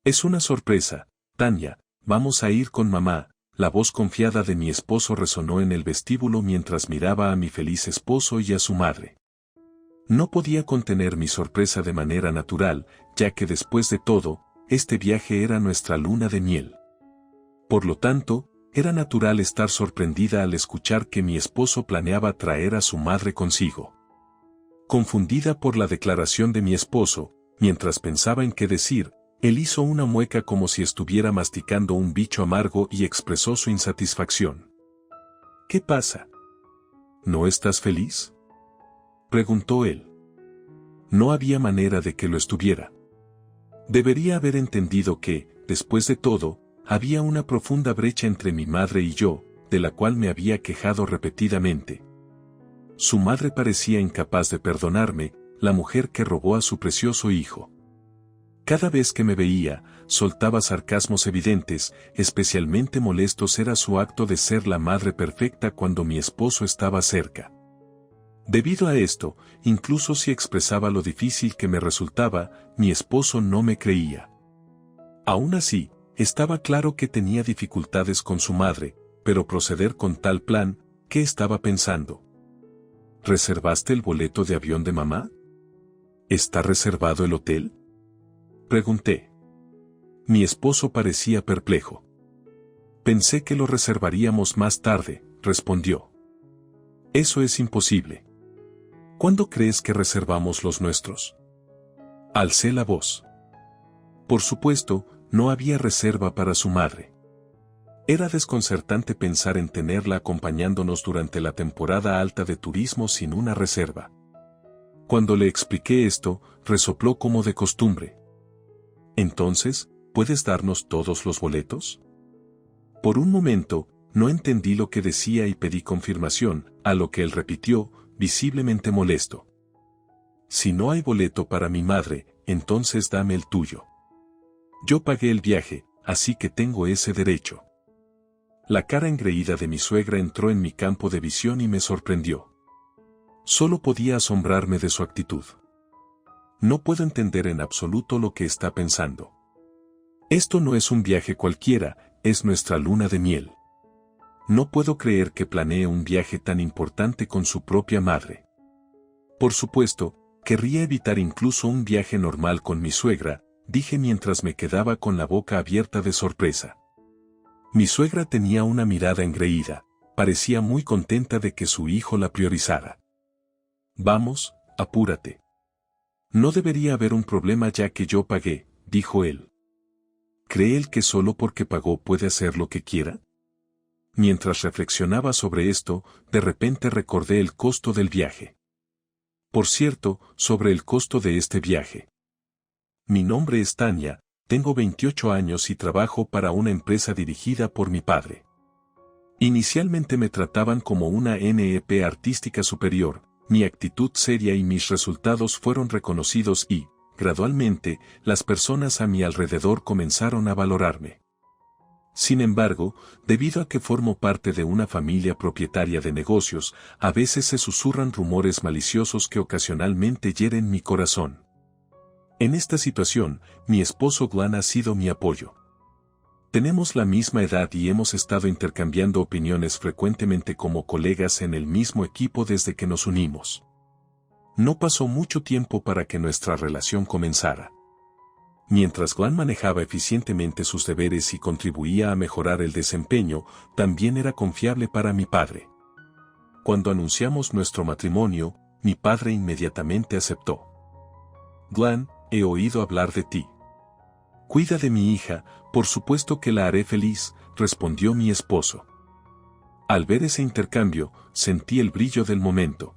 Es una sorpresa, Tania, vamos a ir con mamá. La voz confiada de mi esposo resonó en el vestíbulo mientras miraba a mi feliz esposo y a su madre. No podía contener mi sorpresa de manera natural, ya que después de todo, este viaje era nuestra luna de miel. Por lo tanto, era natural estar sorprendida al escuchar que mi esposo planeaba traer a su madre consigo. Confundida por la declaración de mi esposo, mientras pensaba en qué decir, él hizo una mueca como si estuviera masticando un bicho amargo y expresó su insatisfacción. ¿Qué pasa? ¿No estás feliz?, preguntó él. No había manera de que lo estuviera. Debería haber entendido que, después de todo, había una profunda brecha entre mi madre y yo, de la cual me había quejado repetidamente. Su madre parecía incapaz de perdonarme, la mujer que robó a su precioso hijo. Cada vez que me veía, soltaba sarcasmos evidentes, especialmente molestos era su acto de ser la madre perfecta cuando mi esposo estaba cerca. Debido a esto, incluso si expresaba lo difícil que me resultaba, mi esposo no me creía. Aún así, estaba claro que tenía dificultades con su madre, pero proceder con tal plan, ¿qué estaba pensando? ¿Reservaste el boleto de avión de mamá? ¿Está reservado el hotel?, pregunté. Mi esposo parecía perplejo. Pensé que lo reservaríamos más tarde, respondió. Eso es imposible. ¿Cuándo crees que reservamos los nuestros? Alcé la voz. Por supuesto, no había reserva para su madre. Era desconcertante pensar en tenerla acompañándonos durante la temporada alta de turismo sin una reserva. Cuando le expliqué esto, resopló como de costumbre. Entonces, ¿puedes darnos todos los boletos? Por un momento, no entendí lo que decía y pedí confirmación, a lo que él repitió, visiblemente molesto. Si no hay boleto para mi madre, entonces dame el tuyo. Yo pagué el viaje, así que tengo ese derecho. La cara engreída de mi suegra entró en mi campo de visión y me sorprendió. Solo podía asombrarme de su actitud. No puedo entender en absoluto lo que está pensando. Esto no es un viaje cualquiera, es nuestra luna de miel. No puedo creer que planee un viaje tan importante con su propia madre. Por supuesto, querría evitar incluso un viaje normal con mi suegra, dije mientras me quedaba con la boca abierta de sorpresa. Mi suegra tenía una mirada engreída, parecía muy contenta de que su hijo la priorizara. Vamos, apúrate. No debería haber un problema ya que yo pagué, dijo él. ¿Cree él que solo porque pagó puede hacer lo que quiera? Mientras reflexionaba sobre esto, de repente recordé el costo del viaje. Por cierto, sobre el costo de este viaje. Mi nombre es Tania, tengo 28 años y trabajo para una empresa dirigida por mi padre. Inicialmente me trataban como una NEP artística superior, mi actitud seria y mis resultados fueron reconocidos y, gradualmente, las personas a mi alrededor comenzaron a valorarme. Sin embargo, debido a que formo parte de una familia propietaria de negocios, a veces se susurran rumores maliciosos que ocasionalmente hieren mi corazón. En esta situación, mi esposo Glenn ha sido mi apoyo. Tenemos la misma edad y hemos estado intercambiando opiniones frecuentemente como colegas en el mismo equipo desde que nos unimos. No pasó mucho tiempo para que nuestra relación comenzara. Mientras Glenn manejaba eficientemente sus deberes y contribuía a mejorar el desempeño, también era confiable para mi padre. Cuando anunciamos nuestro matrimonio, mi padre inmediatamente aceptó. Glenn, he oído hablar de ti. Cuida de mi hija, por supuesto que la haré feliz, respondió mi esposo. Al ver ese intercambio, sentí el brillo del momento.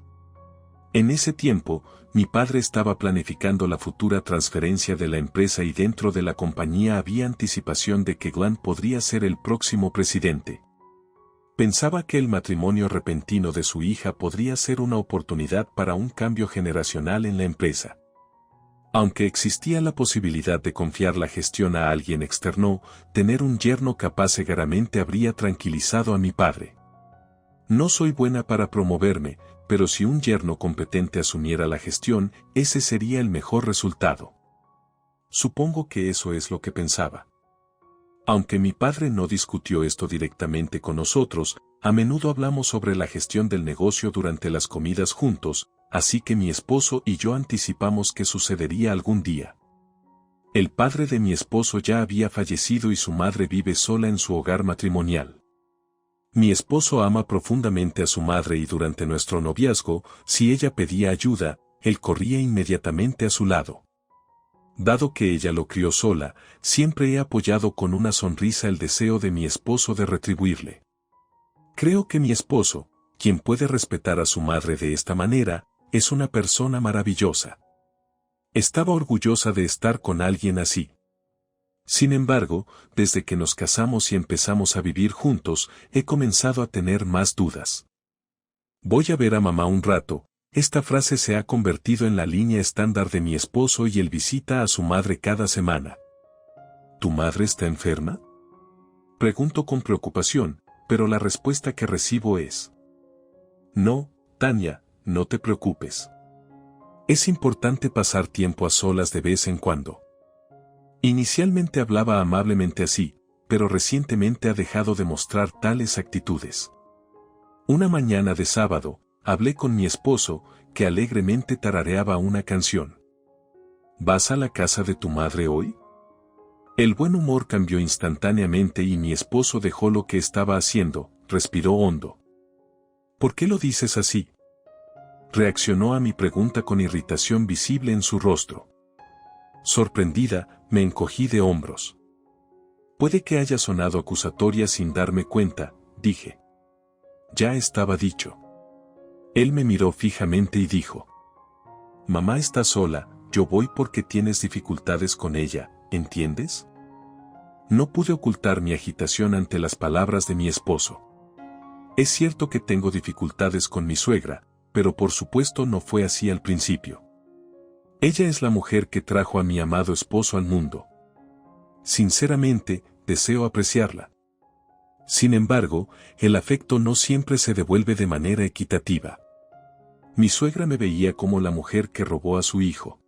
En ese tiempo, mi padre estaba planificando la futura transferencia de la empresa y dentro de la compañía había anticipación de que Glenn podría ser el próximo presidente. Pensaba que el matrimonio repentino de su hija podría ser una oportunidad para un cambio generacional en la empresa. Aunque existía la posibilidad de confiar la gestión a alguien externo, tener un yerno capaz seguramente habría tranquilizado a mi padre. No soy buena para promoverme, pero si un yerno competente asumiera la gestión, ese sería el mejor resultado. Supongo que eso es lo que pensaba. Aunque mi padre no discutió esto directamente con nosotros, a menudo hablamos sobre la gestión del negocio durante las comidas juntos, así que mi esposo y yo anticipamos que sucedería algún día. El padre de mi esposo ya había fallecido y su madre vive sola en su hogar matrimonial. Mi esposo ama profundamente a su madre y durante nuestro noviazgo, si ella pedía ayuda, él corría inmediatamente a su lado. Dado que ella lo crió sola, siempre he apoyado con una sonrisa el deseo de mi esposo de retribuirle. Creo que mi esposo, quien puede respetar a su madre de esta manera, es una persona maravillosa. Estaba orgullosa de estar con alguien así. Sin embargo, desde que nos casamos y empezamos a vivir juntos, he comenzado a tener más dudas. Voy a ver a mamá un rato. Esta frase se ha convertido en la línea estándar de mi esposo y él visita a su madre cada semana. ¿Tu madre está enferma? Pregunto con preocupación, pero la respuesta que recibo es: no, Tania, no te preocupes. Es importante pasar tiempo a solas de vez en cuando. Inicialmente hablaba amablemente así, pero recientemente ha dejado de mostrar tales actitudes. Una mañana de sábado, hablé con mi esposo, que alegremente tarareaba una canción. ¿Vas a la casa de tu madre hoy? El buen humor cambió instantáneamente y mi esposo dejó lo que estaba haciendo, respiró hondo. ¿Por qué lo dices así? Reaccionó a mi pregunta con irritación visible en su rostro. Sorprendida, me encogí de hombros. Puede que haya sonado acusatoria sin darme cuenta, dije. Ya estaba dicho. Él me miró fijamente y dijo: mamá está sola, yo voy porque tienes dificultades con ella, ¿entiendes? No pude ocultar mi agitación ante las palabras de mi esposo. Es cierto que tengo dificultades con mi suegra, pero por supuesto no fue así al principio. Ella es la mujer que trajo a mi amado esposo al mundo. Sinceramente, deseo apreciarla. Sin embargo, el afecto no siempre se devuelve de manera equitativa. Mi suegra me veía como la mujer que robó a su hijo.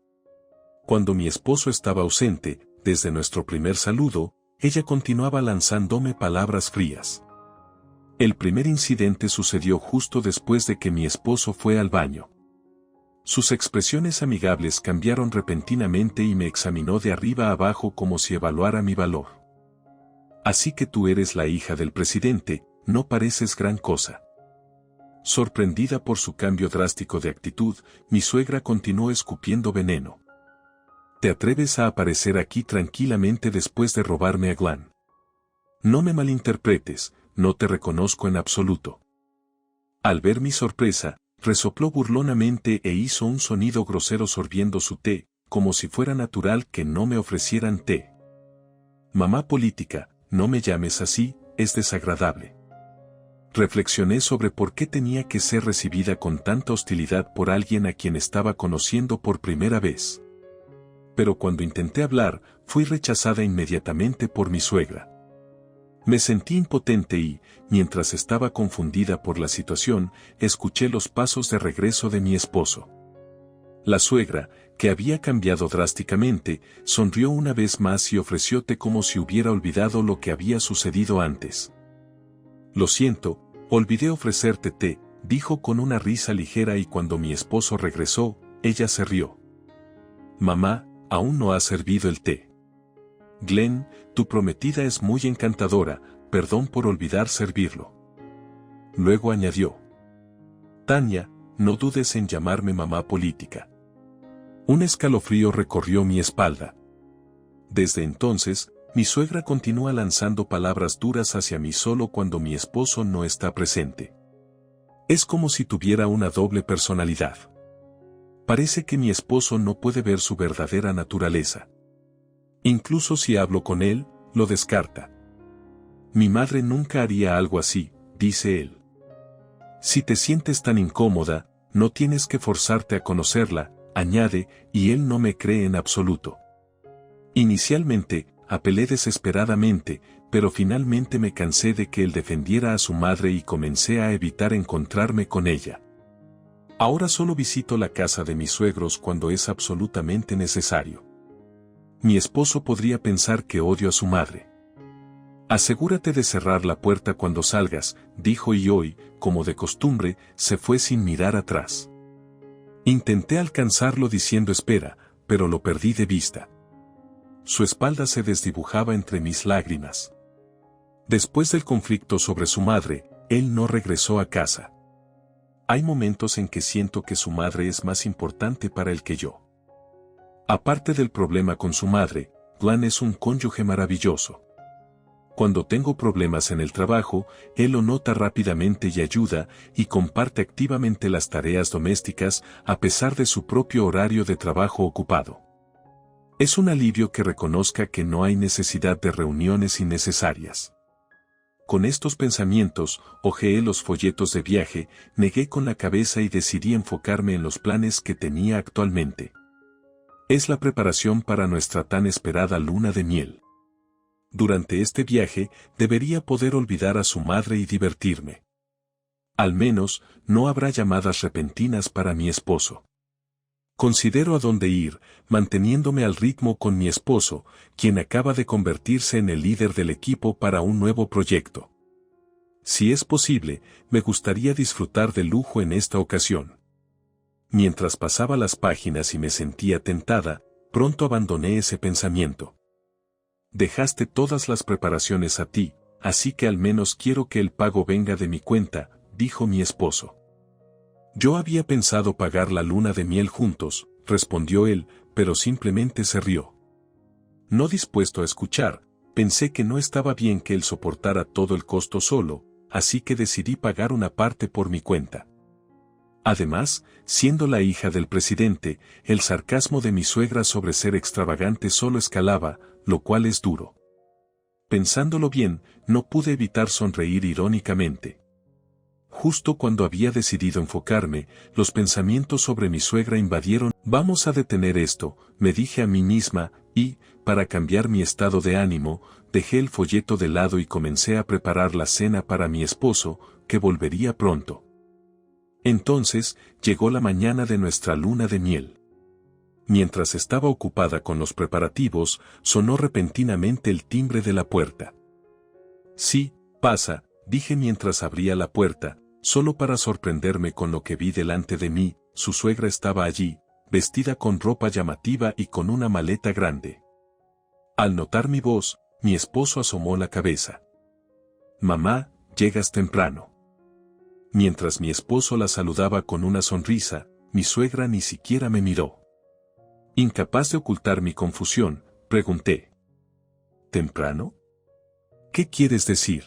Cuando mi esposo estaba ausente, desde nuestro primer saludo, ella continuaba lanzándome palabras frías. El primer incidente sucedió justo después de que mi esposo fue al baño. Sus expresiones amigables cambiaron repentinamente y me examinó de arriba a abajo como si evaluara mi valor. Así que tú eres la hija del presidente, no pareces gran cosa. Sorprendida por su cambio drástico de actitud, mi suegra continuó escupiendo veneno. ¿Te atreves a aparecer aquí tranquilamente después de robarme a Glenn? No me malinterpretes, no te reconozco en absoluto. Al ver mi sorpresa, resopló burlonamente e hizo un sonido grosero sorbiendo su té, como si fuera natural que no me ofrecieran té. Mamá política, no me llames así, es desagradable. Reflexioné sobre por qué tenía que ser recibida con tanta hostilidad por alguien a quien estaba conociendo por primera vez. Pero cuando intenté hablar, fui rechazada inmediatamente por mi suegra. Me sentí impotente y, mientras estaba confundida por la situación, escuché los pasos de regreso de mi esposo. La suegra, que había cambiado drásticamente, sonrió una vez más y ofreció té como si hubiera olvidado lo que había sucedido antes. Lo siento, olvidé ofrecerte té, dijo con una risa ligera y cuando mi esposo regresó, ella se rió. Mamá, aún no ha servido el té. Glenn, tu prometida es muy encantadora, perdón por olvidar servirlo. Luego añadió: Tania, no dudes en llamarme mamá política. Un escalofrío recorrió mi espalda. Desde entonces, mi suegra continúa lanzando palabras duras hacia mí solo cuando mi esposo no está presente. Es como si tuviera una doble personalidad. Parece que mi esposo no puede ver su verdadera naturaleza. Incluso si hablo con él, lo descarta. Mi madre nunca haría algo así, dice él. Si te sientes tan incómoda, no tienes que forzarte a conocerla, añade, y él no me cree en absoluto. Inicialmente, apelé desesperadamente, pero finalmente me cansé de que él defendiera a su madre y comencé a evitar encontrarme con ella. Ahora solo visito la casa de mis suegros cuando es absolutamente necesario. Mi esposo podría pensar que odio a su madre. Asegúrate de cerrar la puerta cuando salgas, dijo y hoy, como de costumbre, se fue sin mirar atrás. Intenté alcanzarlo diciendo espera, pero lo perdí de vista. Su espalda se desdibujaba entre mis lágrimas. Después del conflicto sobre su madre, él no regresó a casa. Hay momentos en que siento que su madre es más importante para él que yo. Aparte del problema con su madre, Glenn es un cónyuge maravilloso. Cuando tengo problemas en el trabajo, él lo nota rápidamente y ayuda, y comparte activamente las tareas domésticas, a pesar de su propio horario de trabajo ocupado. Es un alivio que reconozca que no hay necesidad de reuniones innecesarias. Con estos pensamientos, hojeé los folletos de viaje, negué con la cabeza y decidí enfocarme en los planes que tenía actualmente. Es la preparación para nuestra tan esperada luna de miel. Durante este viaje, debería poder olvidar a su madre y divertirme. Al menos, no habrá llamadas repentinas para mi esposo. Considero a dónde ir, manteniéndome al ritmo con mi esposo, quien acaba de convertirse en el líder del equipo para un nuevo proyecto. Si es posible, me gustaría disfrutar de lujo en esta ocasión. Mientras pasaba las páginas y me sentía tentada, pronto abandoné ese pensamiento. Dejaste todas las preparaciones a ti, así que al menos quiero que el pago venga de mi cuenta, dijo mi esposo. Yo había pensado pagar la luna de miel juntos, respondió él, pero simplemente se rió. No dispuesto a escuchar, pensé que no estaba bien que él soportara todo el costo solo, así que decidí pagar una parte por mi cuenta. Además, siendo la hija del presidente, el sarcasmo de mi suegra sobre ser extravagante solo escalaba, lo cual es duro. Pensándolo bien, no pude evitar sonreír irónicamente. Justo cuando había decidido enfocarme, los pensamientos sobre mi suegra invadieron. Vamos a detener esto, me dije a mí misma, y, para cambiar mi estado de ánimo, dejé el folleto de lado y comencé a preparar la cena para mi esposo, que volvería pronto. Entonces, llegó la mañana de nuestra luna de miel. Mientras estaba ocupada con los preparativos, sonó repentinamente el timbre de la puerta. Sí, pasa, dije mientras abría la puerta, solo para sorprenderme con lo que vi delante de mí. Su suegra estaba allí, vestida con ropa llamativa y con una maleta grande. Al notar mi voz, mi esposo asomó la cabeza. Mamá, llegas temprano. Mientras mi esposo la saludaba con una sonrisa, mi suegra ni siquiera me miró. Incapaz de ocultar mi confusión, pregunté. ¿Temprano? ¿Qué quieres decir?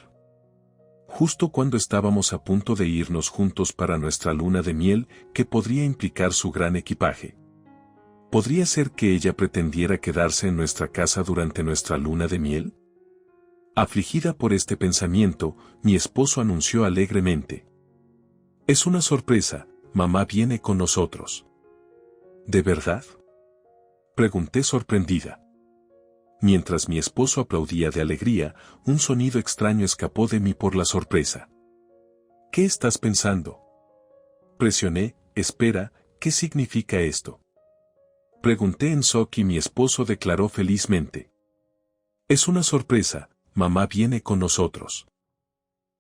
Justo cuando estábamos a punto de irnos juntos para nuestra luna de miel, que podría implicar su gran equipaje. ¿Podría ser que ella pretendiera quedarse en nuestra casa durante nuestra luna de miel? Afligida por este pensamiento, mi esposo anunció alegremente. Es una sorpresa, mamá viene con nosotros. ¿De verdad? Pregunté sorprendida. Mientras mi esposo aplaudía de alegría, un sonido extraño escapó de mí por la sorpresa. ¿Qué estás pensando? Presioné, espera, ¿qué significa esto? Pregunté en shock y mi esposo declaró felizmente. Es una sorpresa, mamá viene con nosotros.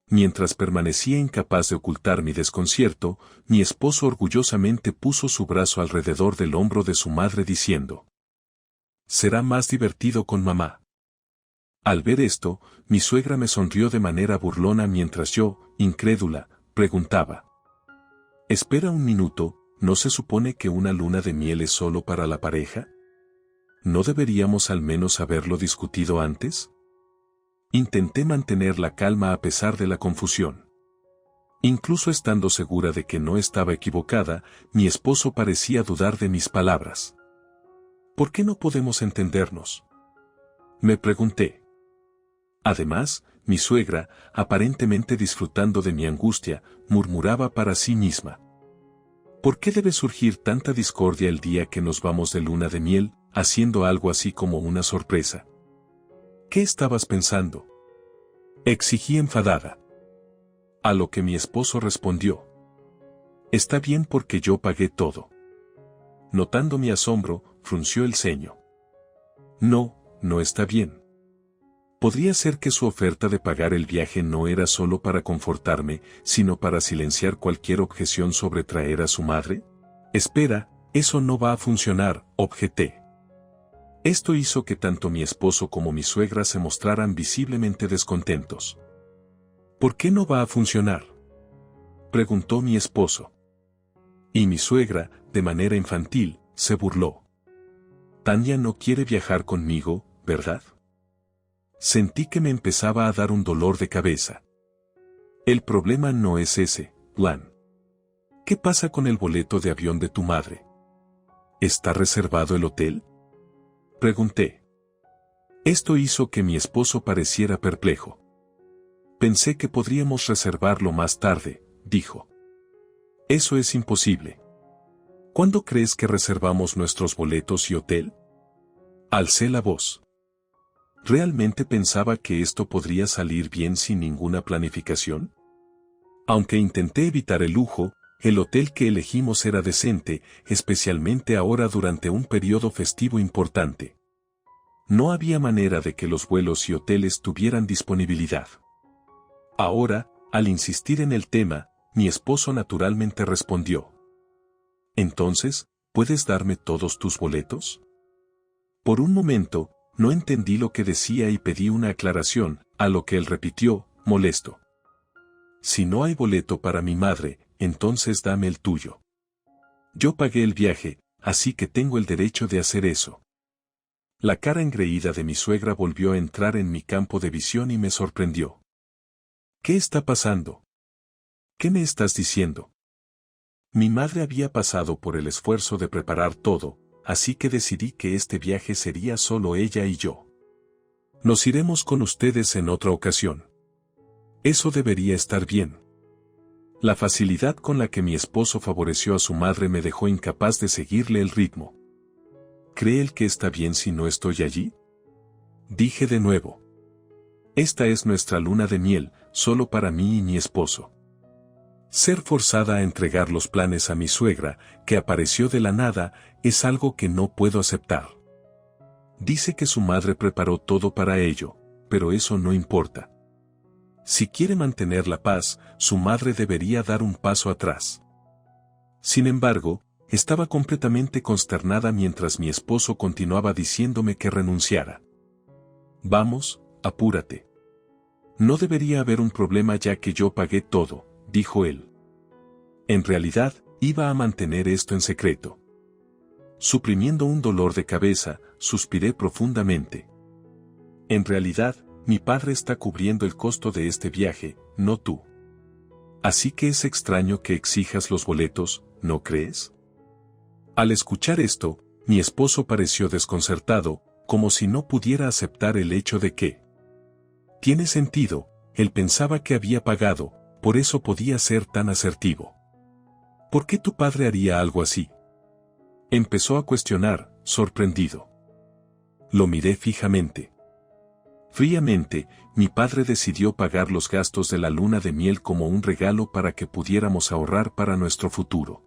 Mientras permanecía incapaz de ocultar mi desconcierto, mi esposo orgullosamente puso su brazo alrededor del hombro de su madre diciendo: será más divertido con mamá. Al ver esto, mi suegra me sonrió de manera burlona mientras yo, incrédula, preguntaba. Espera un minuto, ¿no se supone que una luna de miel es solo para la pareja? ¿No deberíamos al menos haberlo discutido antes? Intenté mantener la calma a pesar de la confusión. Incluso estando segura de que no estaba equivocada, mi esposo parecía dudar de mis palabras. ¿Por qué no podemos entendernos? Me pregunté. Además, mi suegra, aparentemente disfrutando de mi angustia, murmuraba para sí misma. ¿Por qué debe surgir tanta discordia el día que nos vamos de luna de miel, haciendo algo así como una sorpresa? ¿Qué estabas pensando? Exigí enfadada. A lo que mi esposo respondió. Está bien porque yo pagué todo. Notando mi asombro, frunció el ceño. No, no está bien. ¿Podría ser que su oferta de pagar el viaje no era solo para confortarme, sino para silenciar cualquier objeción sobre traer a su madre? Espera, eso no va a funcionar, objeté. Esto hizo que tanto mi esposo como mi suegra se mostraran visiblemente descontentos. ¿Por qué no va a funcionar?, preguntó mi esposo. Y mi suegra, de manera infantil, se burló. Tania no quiere viajar conmigo, ¿verdad? Sentí que me empezaba a dar un dolor de cabeza. El problema no es ese, Juan. ¿Qué pasa con el boleto de avión de tu madre? ¿Está reservado el hotel?, pregunté. Esto hizo que mi esposo pareciera perplejo. Pensé que podríamos reservarlo más tarde, dijo. Eso es imposible. ¿Cuándo crees que reservamos nuestros boletos y hotel? Alcé la voz. ¿Realmente pensaba que esto podría salir bien sin ninguna planificación? Aunque intenté evitar el lujo, el hotel que elegimos era decente, especialmente ahora durante un periodo festivo importante. No había manera de que los vuelos y hoteles tuvieran disponibilidad. Ahora, al insistir en el tema, mi esposo naturalmente respondió. Entonces, ¿puedes darme todos tus boletos? Por un momento, no entendí lo que decía y pedí una aclaración, a lo que él repitió, molesto. Si no hay boleto para mi madre, entonces dame el tuyo. Yo pagué el viaje, así que tengo el derecho de hacer eso. La cara engreída de mi suegra volvió a entrar en mi campo de visión y me sorprendió. ¿Qué está pasando? ¿Qué me estás diciendo? Mi madre había pasado por el esfuerzo de preparar todo, así que decidí que este viaje sería solo ella y yo. Nos iremos con ustedes en otra ocasión. Eso debería estar bien. La facilidad con la que mi esposo favoreció a su madre me dejó incapaz de seguirle el ritmo. ¿Cree él que está bien si no estoy allí?, dije de nuevo. Esta es nuestra luna de miel, solo para mí y mi esposo. Ser forzada a entregar los planes a mi suegra, que apareció de la nada, es algo que no puedo aceptar. Dice que su madre preparó todo para ello, pero eso no importa. Si quiere mantener la paz, su madre debería dar un paso atrás. Sin embargo, estaba completamente consternada mientras mi esposo continuaba diciéndome que renunciara. Vamos, apúrate. No debería haber un problema ya que yo pagué todo, dijo él. En realidad, iba a mantener esto en secreto. Suprimiendo un dolor de cabeza, suspiré profundamente. En realidad, mi padre está cubriendo el costo de este viaje, no tú. Así que es extraño que exijas los boletos, ¿no crees? Al escuchar esto, mi esposo pareció desconcertado, como si no pudiera aceptar el hecho de que. Tiene sentido, él pensaba que había pagado, por eso podía ser tan asertivo. ¿Por qué tu padre haría algo así?, empezó a cuestionar, sorprendido. Lo miré fijamente. Fríamente, mi padre decidió pagar los gastos de la luna de miel como un regalo para que pudiéramos ahorrar para nuestro futuro.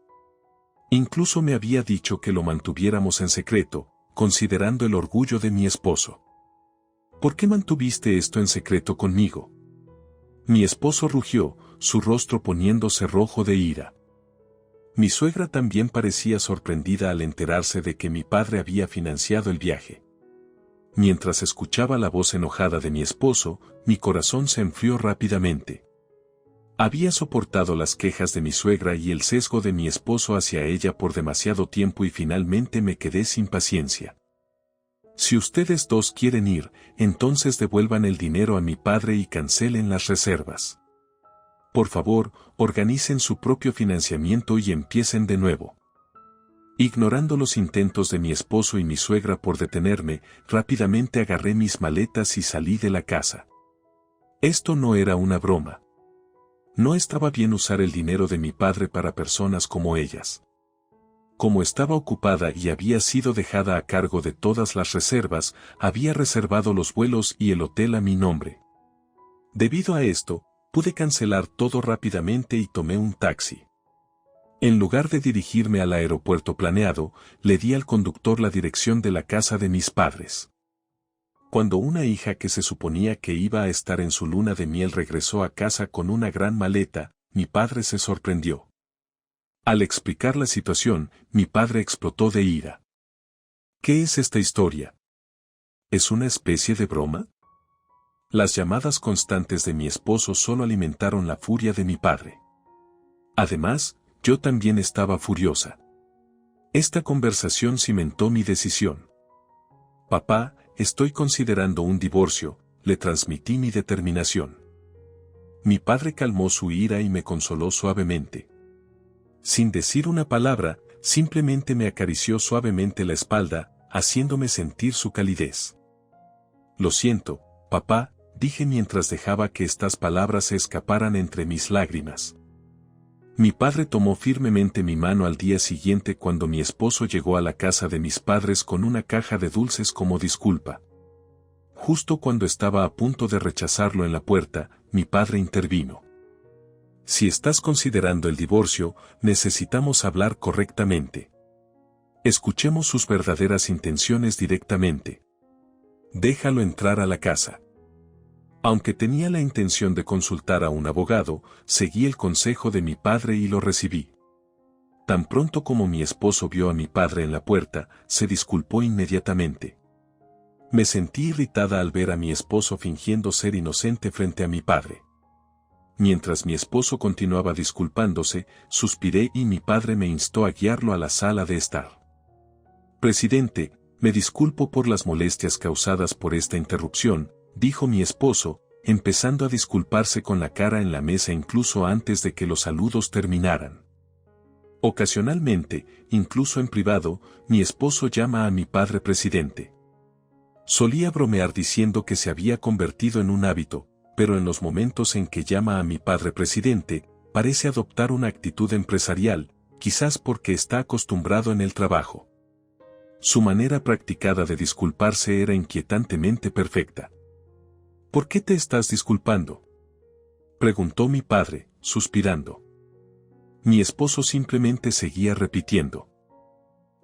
Incluso me había dicho que lo mantuviéramos en secreto, considerando el orgullo de mi esposo. ¿Por qué mantuviste esto en secreto conmigo?, mi esposo rugió, su rostro poniéndose rojo de ira. Mi suegra también parecía sorprendida al enterarse de que mi padre había financiado el viaje. Mientras escuchaba la voz enojada de mi esposo, mi corazón se enfrió rápidamente. Había soportado las quejas de mi suegra y el sesgo de mi esposo hacia ella por demasiado tiempo y finalmente me quedé sin paciencia. Si ustedes dos quieren ir, entonces devuelvan el dinero a mi padre y cancelen las reservas. Por favor, organicen su propio financiamiento y empiecen de nuevo. Ignorando los intentos de mi esposo y mi suegra por detenerme, rápidamente agarré mis maletas y salí de la casa. Esto no era una broma. No estaba bien usar el dinero de mi padre para personas como ellas. Como estaba ocupada y había sido dejada a cargo de todas las reservas, había reservado los vuelos y el hotel a mi nombre. Debido a esto, pude cancelar todo rápidamente y tomé un taxi. En lugar de dirigirme al aeropuerto planeado, le di al conductor la dirección de la casa de mis padres. Cuando una hija que se suponía que iba a estar en su luna de miel regresó a casa con una gran maleta, mi padre se sorprendió. Al explicar la situación, mi padre explotó de ira. ¿Qué es esta historia? ¿Es una especie de broma? Las llamadas constantes de mi esposo solo alimentaron la furia de mi padre. Además, yo también estaba furiosa. Esta conversación cimentó mi decisión. Papá, estoy considerando un divorcio, le transmití mi determinación. Mi padre calmó su ira y me consoló suavemente. Sin decir una palabra, simplemente me acarició suavemente la espalda, haciéndome sentir su calidez. Lo siento, papá, dije mientras dejaba que estas palabras se escaparan entre mis lágrimas. Mi padre tomó firmemente mi mano al día siguiente cuando mi esposo llegó a la casa de mis padres con una caja de dulces como disculpa. Justo cuando estaba a punto de rechazarlo en la puerta, mi padre intervino. Si estás considerando el divorcio, necesitamos hablar correctamente. Escuchemos sus verdaderas intenciones directamente. Déjalo entrar a la casa. Aunque tenía la intención de consultar a un abogado, seguí el consejo de mi padre y lo recibí. Tan pronto como mi esposo vio a mi padre en la puerta, se disculpó inmediatamente. Me sentí irritada al ver a mi esposo fingiendo ser inocente frente a mi padre. Mientras mi esposo continuaba disculpándose, suspiré y mi padre me instó a guiarlo a la sala de estar. Presidente, me disculpo por las molestias causadas por esta interrupción, dijo mi esposo, empezando a disculparse con la cara en la mesa incluso antes de que los saludos terminaran. Ocasionalmente, incluso en privado, mi esposo llama a mi padre presidente. Solía bromear diciendo que se había convertido en un hábito, pero en los momentos en que llama a mi padre presidente, parece adoptar una actitud empresarial, quizás porque está acostumbrado en el trabajo. Su manera practicada de disculparse era inquietantemente perfecta. ¿Por qué te estás disculpando?, preguntó mi padre, suspirando. Mi esposo simplemente seguía repitiendo.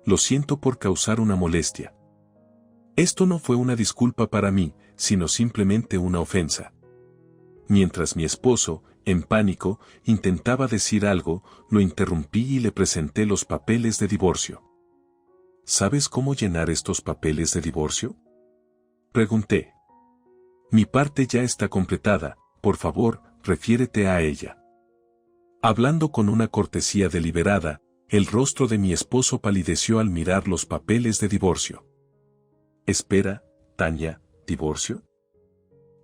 Lo siento por causar una molestia. Esto no fue una disculpa para mí, sino simplemente una ofensa. Mientras mi esposo, en pánico, intentaba decir algo, lo interrumpí y le presenté los papeles de divorcio. ¿Sabes cómo llenar estos papeles de divorcio?, pregunté. Mi parte ya está completada, por favor, refiérete a ella. Hablando con una cortesía deliberada, el rostro de mi esposo palideció al mirar los papeles de divorcio. Espera, Tanya, ¿divorcio?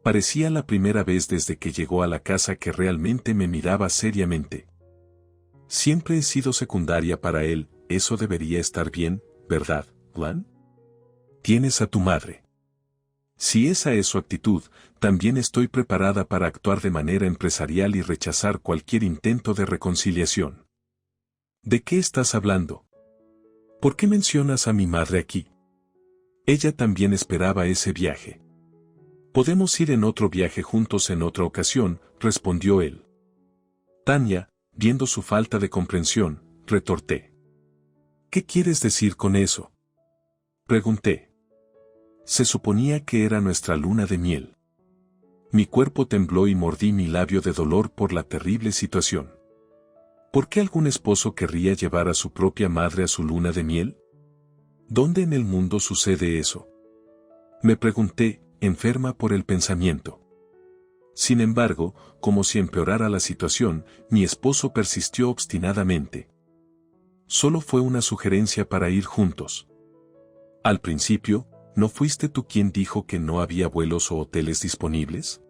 Parecía la primera vez desde que llegó a la casa que realmente me miraba seriamente. Siempre he sido secundaria para él, eso debería estar bien, ¿verdad, Juan? Tienes a tu madre. Si esa es su actitud, también estoy preparada para actuar de manera empresarial y rechazar cualquier intento de reconciliación. ¿De qué estás hablando? ¿Por qué mencionas a mi madre aquí? Ella también esperaba ese viaje. Podemos ir en otro viaje juntos en otra ocasión, respondió él. Tanya, viendo su falta de comprensión, retorté. ¿Qué quieres decir con eso?, pregunté. Se suponía que era nuestra luna de miel. Mi cuerpo tembló y mordí mi labio de dolor por la terrible situación. ¿Por qué algún esposo querría llevar a su propia madre a su luna de miel? ¿Dónde en el mundo sucede eso?, me pregunté, enferma por el pensamiento. Sin embargo, como si empeorara la situación, mi esposo persistió obstinadamente. Solo fue una sugerencia para ir juntos. Al principio, ¿no fuiste tú quien dijo que no había vuelos o hoteles disponibles?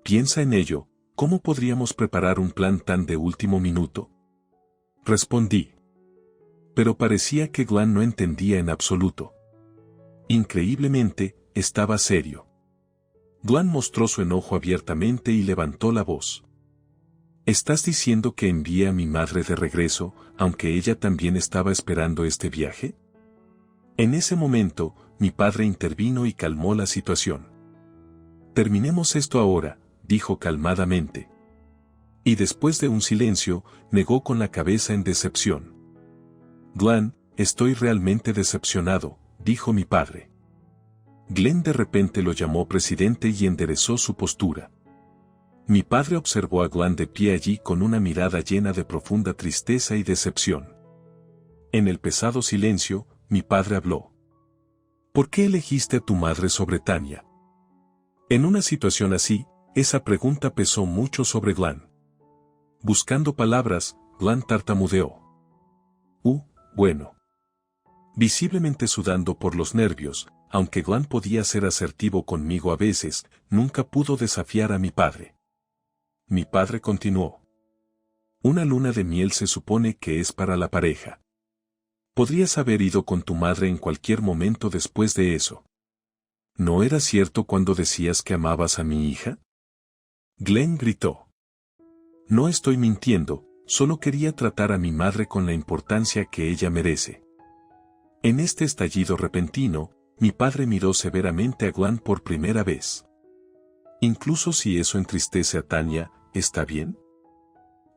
Piensa en ello, ¿cómo podríamos preparar un plan tan de último minuto?, respondí. Pero parecía que Glenn no entendía en absoluto. Increíblemente, estaba serio. Glenn mostró su enojo abiertamente y levantó la voz. ¿Estás diciendo que envié a mi madre de regreso, aunque ella también estaba esperando este viaje? En ese momento, mi padre intervino y calmó la situación. Terminemos esto ahora, dijo calmadamente. Y después de un silencio, negó con la cabeza en decepción. Glenn, estoy realmente decepcionado, dijo mi padre. Glenn de repente lo llamó presidente y enderezó su postura. Mi padre observó a Glenn de pie allí con una mirada llena de profunda tristeza y decepción. En el pesado silencio, mi padre habló. ¿Por qué elegiste a tu madre sobre Tanya? En una situación así, esa pregunta pesó mucho sobre Glenn. Buscando palabras, Glenn tartamudeó. Bueno. Visiblemente sudando por los nervios, aunque Glenn podía ser asertivo conmigo a veces, nunca pudo desafiar a mi padre. Mi padre continuó. Una luna de miel se supone que es para la pareja. Podrías haber ido con tu madre en cualquier momento después de eso. ¿No era cierto cuando decías que amabas a mi hija? Glenn gritó. No estoy mintiendo, solo quería tratar a mi madre con la importancia que ella merece. En este estallido repentino, mi padre miró severamente a Glenn por primera vez. Incluso si eso entristece a Tanya, ¿está bien?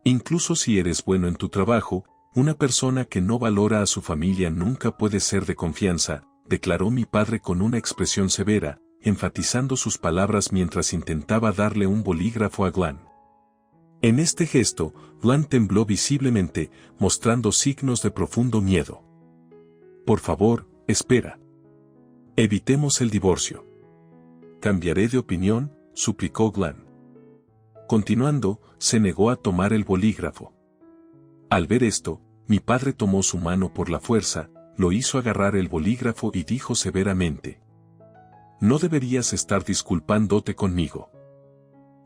Incluso si eres bueno en tu trabajo, una persona que no valora a su familia nunca puede ser de confianza, declaró mi padre con una expresión severa, enfatizando sus palabras mientras intentaba darle un bolígrafo a Glenn. En este gesto, Glenn tembló visiblemente, mostrando signos de profundo miedo. Por favor, espera. Evitemos el divorcio. Cambiaré de opinión, suplicó Glenn. Continuando, se negó a tomar el bolígrafo. Al ver esto, mi padre tomó su mano por la fuerza, lo hizo agarrar el bolígrafo y dijo severamente. No deberías estar disculpándote conmigo.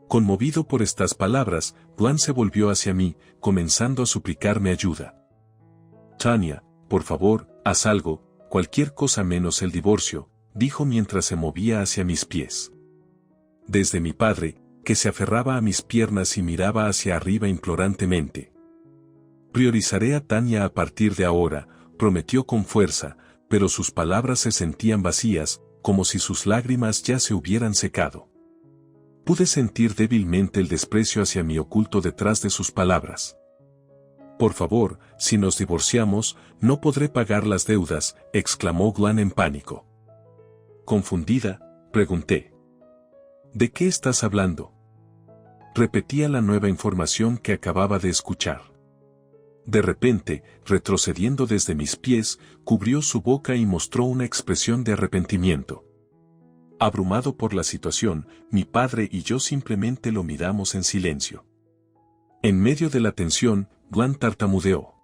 Conmovido por estas palabras, Glenn se volvió hacia mí, comenzando a suplicarme ayuda. Tanya, por favor, haz algo, cualquier cosa menos el divorcio, dijo mientras se movía hacia mis pies. Desde mi padre, que se aferraba a mis piernas y miraba hacia arriba implorantemente. Priorizaré a Tanya a partir de ahora, prometió con fuerza, pero sus palabras se sentían vacías, como si sus lágrimas ya se hubieran secado. Pude sentir débilmente el desprecio hacia mí oculto detrás de sus palabras. Por favor, si nos divorciamos, no podré pagar las deudas, exclamó Glenn en pánico. Confundida, pregunté. ¿De qué estás hablando? Repetía la nueva información que acababa de escuchar. De repente, retrocediendo desde mis pies, cubrió su boca y mostró una expresión de arrepentimiento. Abrumado por la situación, mi padre y yo simplemente lo miramos en silencio. En medio de la tensión, Glenn tartamudeó.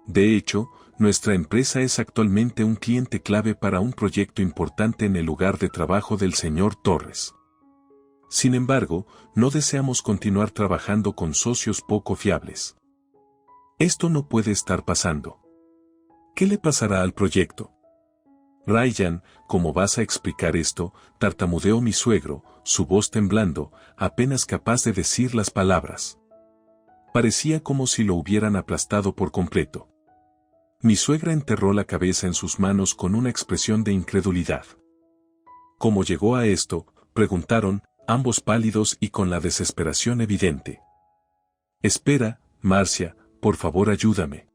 De hecho, nuestra empresa es actualmente un cliente clave para un proyecto importante en el lugar de trabajo del señor Torres. Sin embargo, no deseamos continuar trabajando con socios poco fiables. Esto no puede estar pasando. ¿Qué le pasará al proyecto? Ryan, ¿cómo vas a explicar esto?, tartamudeó mi suegro, su voz temblando, apenas capaz de decir las palabras. Parecía como si lo hubieran aplastado por completo. Mi suegra enterró la cabeza en sus manos con una expresión de incredulidad. ¿Cómo llegó a esto?, preguntaron, ambos pálidos y con la desesperación evidente. Espera, Marcia, por favor ayúdame.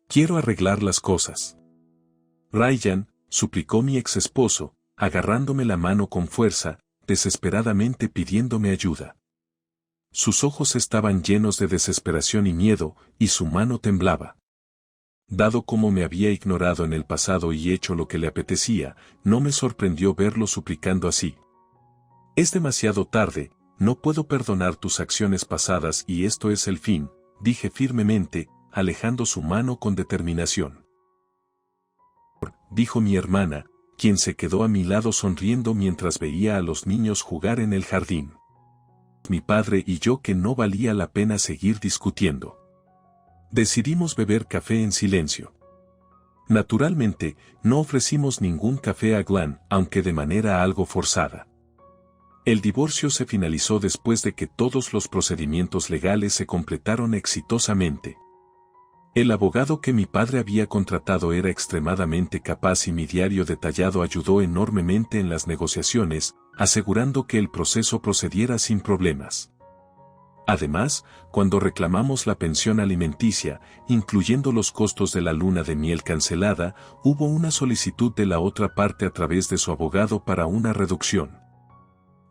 Quiero arreglar las cosas. Ryan, suplicó mi ex esposo, agarrándome la mano con fuerza, desesperadamente pidiéndome ayuda. Sus ojos estaban llenos de desesperación y miedo, y su mano temblaba. Dado como me había ignorado en el pasado y hecho lo que le apetecía, no me sorprendió verlo suplicando así. Es demasiado tarde, no puedo perdonar tus acciones pasadas y esto es el fin, dije firmemente, alejando su mano con determinación. Dijo mi hermana, quien se quedó a mi lado sonriendo mientras veía a los niños jugar en el jardín. Mi padre y yo que no valía la pena seguir discutiendo. Decidimos beber café en silencio. Naturalmente, no ofrecimos ningún café a Glenn, aunque de manera algo forzada. El divorcio se finalizó después de que todos los procedimientos legales se completaron exitosamente. El abogado que mi padre había contratado era extremadamente capaz y mi diario detallado ayudó enormemente en las negociaciones, asegurando que el proceso procediera sin problemas. Además, cuando reclamamos la pensión alimenticia, incluyendo los costos de la luna de miel cancelada, hubo una solicitud de la otra parte a través de su abogado para una reducción.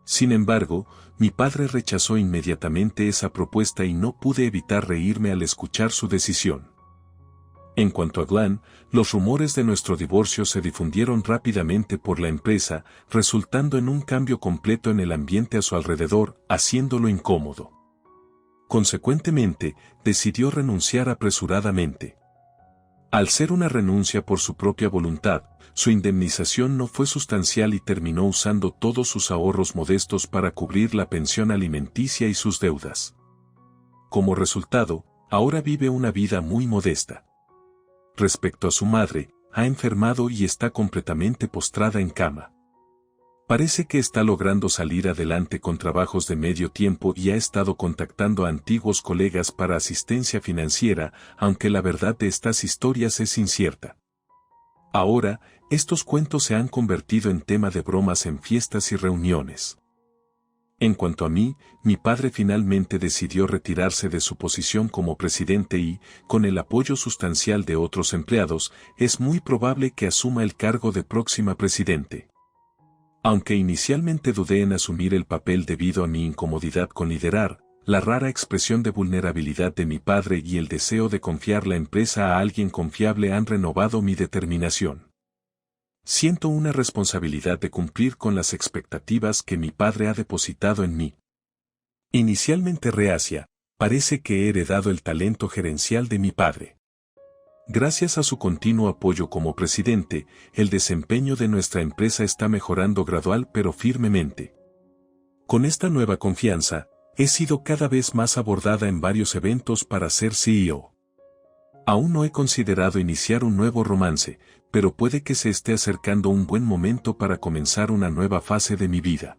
Sin embargo, mi padre rechazó inmediatamente esa propuesta y no pude evitar reírme al escuchar su decisión. En cuanto a Glenn, los rumores de nuestro divorcio se difundieron rápidamente por la empresa, resultando en un cambio completo en el ambiente a su alrededor, haciéndolo incómodo. Consecuentemente, decidió renunciar apresuradamente. Al ser una renuncia por su propia voluntad, su indemnización no fue sustancial y terminó usando todos sus ahorros modestos para cubrir la pensión alimenticia y sus deudas. Como resultado, ahora vive una vida muy modesta. Respecto a su madre, ha enfermado y está completamente postrada en cama. Parece que está logrando salir adelante con trabajos de medio tiempo y ha estado contactando a antiguos colegas para asistencia financiera, aunque la verdad de estas historias es incierta. Ahora, estos cuentos se han convertido en tema de bromas en fiestas y reuniones. En cuanto a mí, mi padre finalmente decidió retirarse de su posición como presidente y, con el apoyo sustancial de otros empleados, es muy probable que asuma el cargo de próxima presidente. Aunque inicialmente dudé en asumir el papel debido a mi incomodidad con liderar, la rara expresión de vulnerabilidad de mi padre y el deseo de confiar la empresa a alguien confiable han renovado mi determinación. Siento una responsabilidad de cumplir con las expectativas que mi padre ha depositado en mí. Inicialmente reacia, parece que he heredado el talento gerencial de mi padre. Gracias a su continuo apoyo como presidente, el desempeño de nuestra empresa está mejorando gradual pero firmemente. Con esta nueva confianza, he sido cada vez más abordada en varios eventos para ser CEO. Aún no he considerado iniciar un nuevo romance, pero puede que se esté acercando un buen momento para comenzar una nueva fase de mi vida.